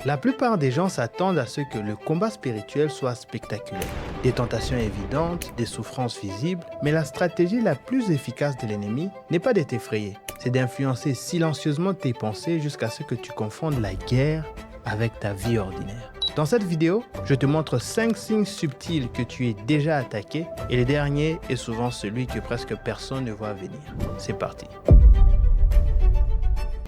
La plupart des gens s'attendent à ce que le combat spirituel soit spectaculaire. Des tentations évidentes, des souffrances visibles, mais la stratégie la plus efficace de l'ennemi n'est pas de t'effrayer, c'est d'influencer silencieusement tes pensées jusqu'à ce que tu confondes la guerre avec ta vie ordinaire. Dans cette vidéo, je te montre 5 signes subtils que tu es déjà attaqué et le dernier est souvent celui que presque personne ne voit venir. C'est parti.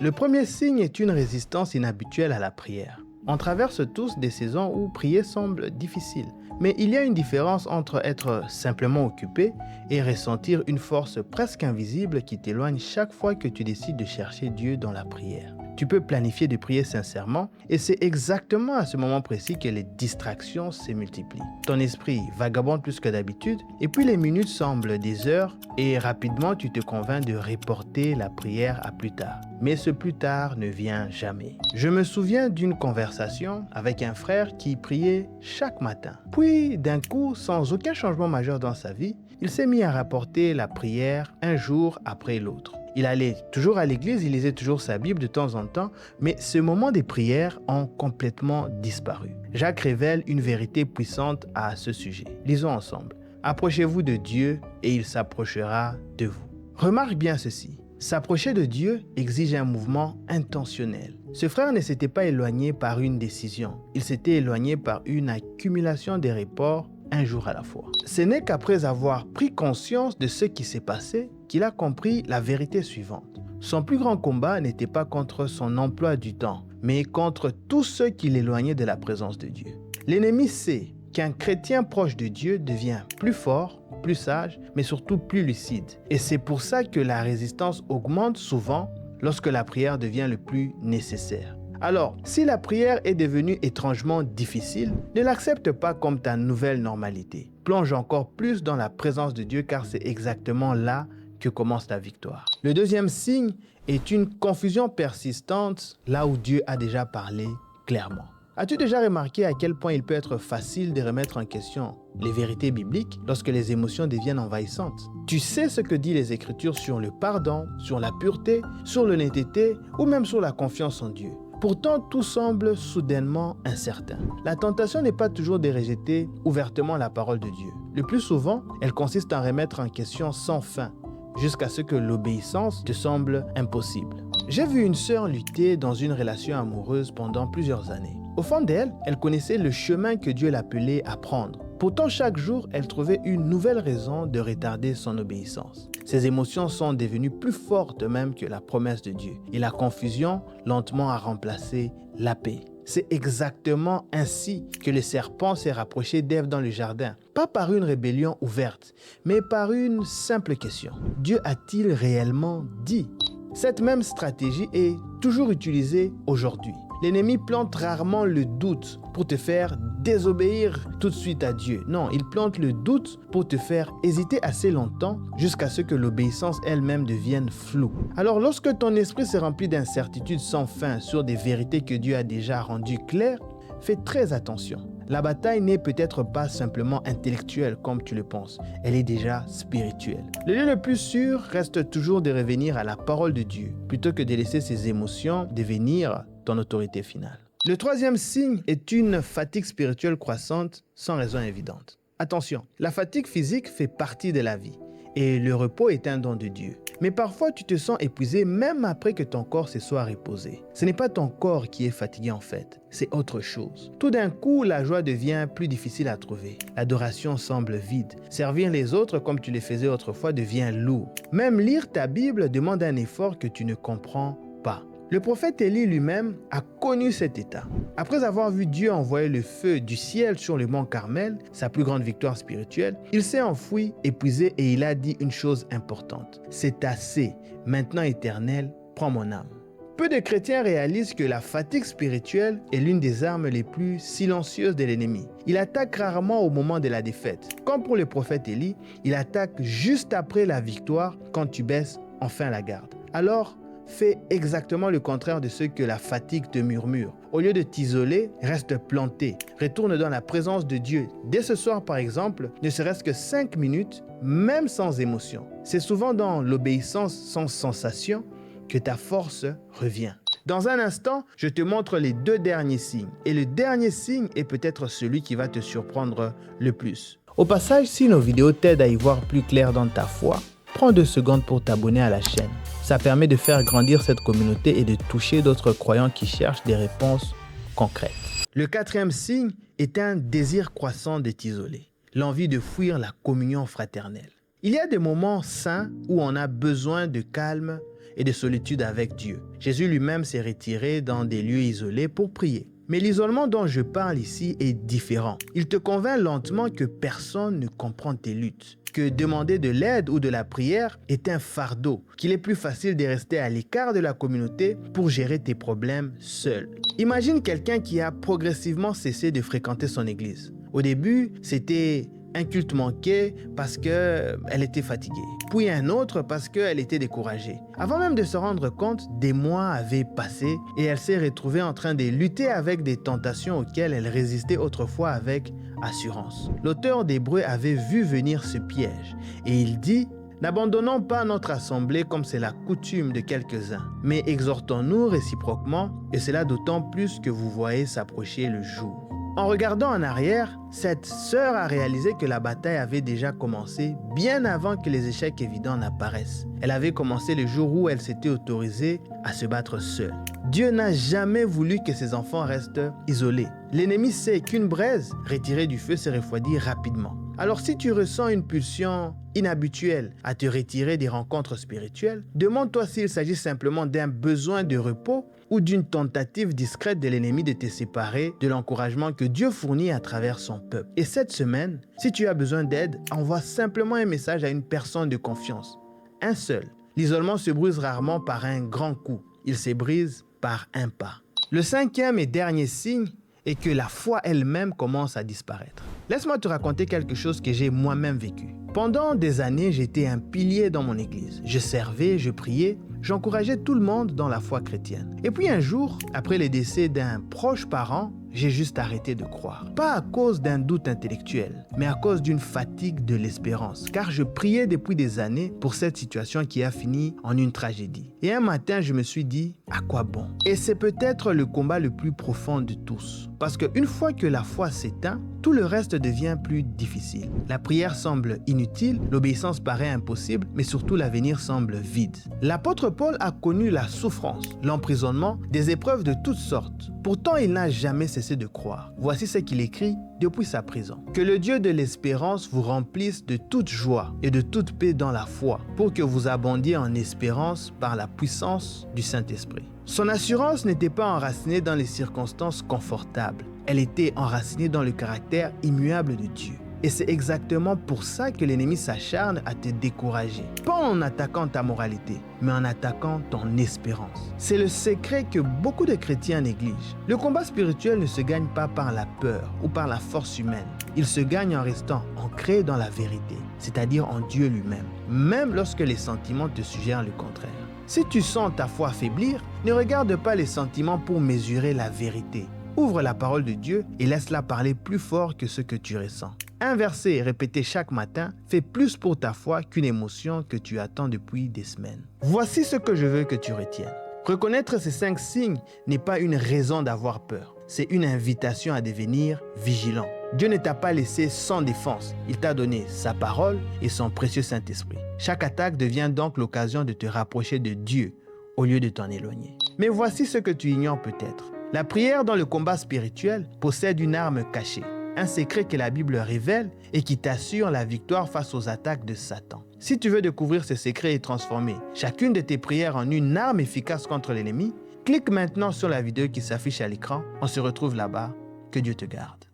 Le premier signe est une résistance inhabituelle à la prière. On traverse tous des saisons où prier semble difficile, mais il y a une différence entre être simplement occupé et ressentir une force presque invisible qui t'éloigne chaque fois que tu décides de chercher Dieu dans la prière. Tu peux planifier de prier sincèrement et c'est exactement à ce moment précis que les distractions se multiplient. Ton esprit vagabonde plus que d'habitude et puis les minutes semblent des heures et rapidement tu te convaincs de reporter la prière à plus tard. Mais ce plus tard ne vient jamais. Je me souviens d'une conversation avec un frère qui priait chaque matin. Puis d'un coup, sans aucun changement majeur dans sa vie, il s'est mis à rapporter la prière un jour après l'autre. Il allait toujours à l'église, il lisait toujours sa Bible de temps en temps, mais ce moment des prières ont complètement disparu. Jacques révèle une vérité puissante à ce sujet. Lisons ensemble. Approchez-vous de Dieu et il s'approchera de vous. Remarque bien ceci. S'approcher de Dieu exige un mouvement intentionnel. Ce frère ne s'était pas éloigné par une décision. Il s'était éloigné par une accumulation de reports un jour à la fois. Ce n'est qu'après avoir pris conscience de ce qui s'est passé qu'il a compris la vérité suivante. Son plus grand combat n'était pas contre son emploi du temps, mais contre tous ceux qui l'éloignaient de la présence de Dieu. L'ennemi sait qu'un chrétien proche de Dieu devient plus fort, plus sage, mais surtout plus lucide. Et c'est pour ça que la résistance augmente souvent lorsque la prière devient le plus nécessaire. Alors, si la prière est devenue étrangement difficile, ne l'accepte pas comme ta nouvelle normalité. Plonge encore plus dans la présence de Dieu car c'est exactement là que commence la victoire. Le deuxième signe est une confusion persistante là où Dieu a déjà parlé clairement. As-tu déjà remarqué à quel point il peut être facile de remettre en question les vérités bibliques lorsque les émotions deviennent envahissantes? Tu sais ce que disent les Écritures sur le pardon, sur la pureté, sur l'honnêteté ou même sur la confiance en Dieu. Pourtant, tout semble soudainement incertain. La tentation n'est pas toujours de rejeter ouvertement la parole de Dieu. Le plus souvent, elle consiste à remettre en question sans fin, jusqu'à ce que l'obéissance te semble impossible. J'ai vu une sœur lutter dans une relation amoureuse pendant plusieurs années. Au fond d'elle, elle connaissait le chemin que Dieu l'appelait à prendre. Pourtant, chaque jour, elle trouvait une nouvelle raison de retarder son obéissance. Ses émotions sont devenues plus fortes même que la promesse de Dieu. Et la confusion, lentement, a remplacé la paix. C'est exactement ainsi que le serpent s'est rapproché d'Ève dans le jardin. Pas par une rébellion ouverte, mais par une simple question. Dieu a-t-il réellement dit? Cette même stratégie est toujours utilisée aujourd'hui. L'ennemi plante rarement le doute pour te faire désobéir tout de suite à Dieu. Non, il plante le doute pour te faire hésiter assez longtemps jusqu'à ce que l'obéissance elle-même devienne floue. Alors lorsque ton esprit se remplit d'incertitudes sans fin sur des vérités que Dieu a déjà rendues claires, fais très attention. La bataille n'est peut-être pas simplement intellectuelle comme tu le penses, elle est déjà spirituelle. Le lieu le plus sûr reste toujours de revenir à la parole de Dieu, plutôt que de laisser ses émotions devenir ton autorité finale. Le troisième signe est une fatigue spirituelle croissante sans raison évidente. Attention, la fatigue physique fait partie de la vie et le repos est un don de Dieu. Mais parfois, tu te sens épuisé même après que ton corps se soit reposé. Ce n'est pas ton corps qui est fatigué en fait, c'est autre chose. Tout d'un coup, la joie devient plus difficile à trouver. L'adoration semble vide. Servir les autres comme tu le faisais autrefois devient lourd. Même lire ta Bible demande un effort que tu ne comprends pas. Le prophète Élie lui-même a connu cet état. Après avoir vu Dieu envoyer le feu du ciel sur le mont Carmel, sa plus grande victoire spirituelle, il s'est enfoui, épuisé et il a dit une chose importante. C'est assez, maintenant Éternel, prends mon âme. Peu de chrétiens réalisent que la fatigue spirituelle est l'une des armes les plus silencieuses de l'ennemi. Il attaque rarement au moment de la défaite. Comme pour le prophète Élie, il attaque juste après la victoire quand tu baisses enfin la garde. Alors, fais exactement le contraire de ce que la fatigue te murmure. Au lieu de t'isoler, reste planté. Retourne dans la présence de Dieu. Dès ce soir, par exemple, ne serait-ce que 5 minutes, même sans émotion. C'est souvent dans l'obéissance sans sensation que ta force revient. Dans un instant, je te montre les 2 derniers signes. Et le dernier signe est peut-être celui qui va te surprendre le plus. Au passage, si nos vidéos t'aident à y voir plus clair dans ta foi, prends 2 secondes pour t'abonner à la chaîne. Ça permet de faire grandir cette communauté et de toucher d'autres croyants qui cherchent des réponses concrètes. Le 4e signe est un désir croissant d'être isolé, l'envie de fuir la communion fraternelle. Il y a des moments saints où on a besoin de calme et de solitude avec Dieu. Jésus lui-même s'est retiré dans des lieux isolés pour prier. Mais l'isolement dont je parle ici est différent. Il te convainc lentement que personne ne comprend tes luttes, que demander de l'aide ou de la prière est un fardeau, qu'il est plus facile de rester à l'écart de la communauté pour gérer tes problèmes seul. Imagine quelqu'un qui a progressivement cessé de fréquenter son église. Au début, c'était un culte manqué parce qu'elle était fatiguée, puis un autre parce qu'elle était découragée. Avant même de se rendre compte, des mois avaient passé et elle s'est retrouvée en train de lutter avec des tentations auxquelles elle résistait autrefois avec assurance. L'auteur d'Hébreux avait vu venir ce piège et il dit: n'abandonnons pas notre assemblée comme c'est la coutume de quelques-uns, mais exhortons-nous réciproquement, et cela d'autant plus que vous voyez s'approcher le jour. En regardant en arrière, cette sœur a réalisé que la bataille avait déjà commencé bien avant que les échecs évidents n'apparaissent. Elle avait commencé le jour où elle s'était autorisée à se battre seule. Dieu n'a jamais voulu que ses enfants restent isolés. L'ennemi sait qu'une braise retirée du feu se refroidit rapidement. Alors si tu ressens une pulsion inhabituelle à te retirer des rencontres spirituelles, demande-toi s'il s'agit simplement d'un besoin de repos ou d'une tentative discrète de l'ennemi de te séparer de l'encouragement que Dieu fournit à travers son peuple. Et cette semaine, si tu as besoin d'aide, envoie simplement un message à une personne de confiance. Un seul. L'isolement se brise rarement par un grand coup. Il se brise par un pas. Le 5e et dernier signe est que la foi elle-même commence à disparaître. Laisse-moi te raconter quelque chose que j'ai moi-même vécu. Pendant des années, j'étais un pilier dans mon église. Je servais, je priais, j'encourageais tout le monde dans la foi chrétienne. Et puis un jour, après le décès d'un proche parent, j'ai juste arrêté de croire. Pas à cause d'un doute intellectuel, mais à cause d'une fatigue de l'espérance. Car je priais depuis des années pour cette situation qui a fini en une tragédie. Et un matin, je me suis dit, à quoi bon? Et c'est peut-être le combat le plus profond de tous. Parce qu'une fois que la foi s'éteint, tout le reste devient plus difficile. La prière semble inutile, l'obéissance paraît impossible, mais surtout l'avenir semble vide. L'apôtre Paul a connu la souffrance, l'emprisonnement, des épreuves de toutes sortes. Pourtant, il n'a jamais cessé de croire. Voici ce qu'il écrit depuis sa prison. Que le Dieu de l'espérance vous remplisse de toute joie et de toute paix dans la foi, pour que vous abondiez en espérance par la puissance du Saint-Esprit. Son assurance n'était pas enracinée dans les circonstances confortables. Elle était enracinée dans le caractère immuable de Dieu. Et c'est exactement pour ça que l'ennemi s'acharne à te décourager. Pas en attaquant ta moralité, mais en attaquant ton espérance. C'est le secret que beaucoup de chrétiens négligent. Le combat spirituel ne se gagne pas par la peur ou par la force humaine. Il se gagne en restant ancré dans la vérité, c'est-à-dire en Dieu lui-même, même lorsque les sentiments te suggèrent le contraire. Si tu sens ta foi faiblir, ne regarde pas les sentiments pour mesurer la vérité. Ouvre la parole de Dieu et laisse-la parler plus fort que ce que tu ressens. Un verset répété chaque matin fait plus pour ta foi qu'une émotion que tu attends depuis des semaines. Voici ce que je veux que tu retiennes. Reconnaître ces 5 signes n'est pas une raison d'avoir peur. C'est une invitation à devenir vigilant. Dieu ne t'a pas laissé sans défense. Il t'a donné sa parole et son précieux Saint-Esprit. Chaque attaque devient donc l'occasion de te rapprocher de Dieu au lieu de t'en éloigner. Mais voici ce que tu ignores peut-être. La prière dans le combat spirituel possède une arme cachée, un secret que la Bible révèle et qui t'assure la victoire face aux attaques de Satan. Si tu veux découvrir ce secret et transformer chacune de tes prières en une arme efficace contre l'ennemi, clique maintenant sur la vidéo qui s'affiche à l'écran. On se retrouve là-bas. Que Dieu te garde.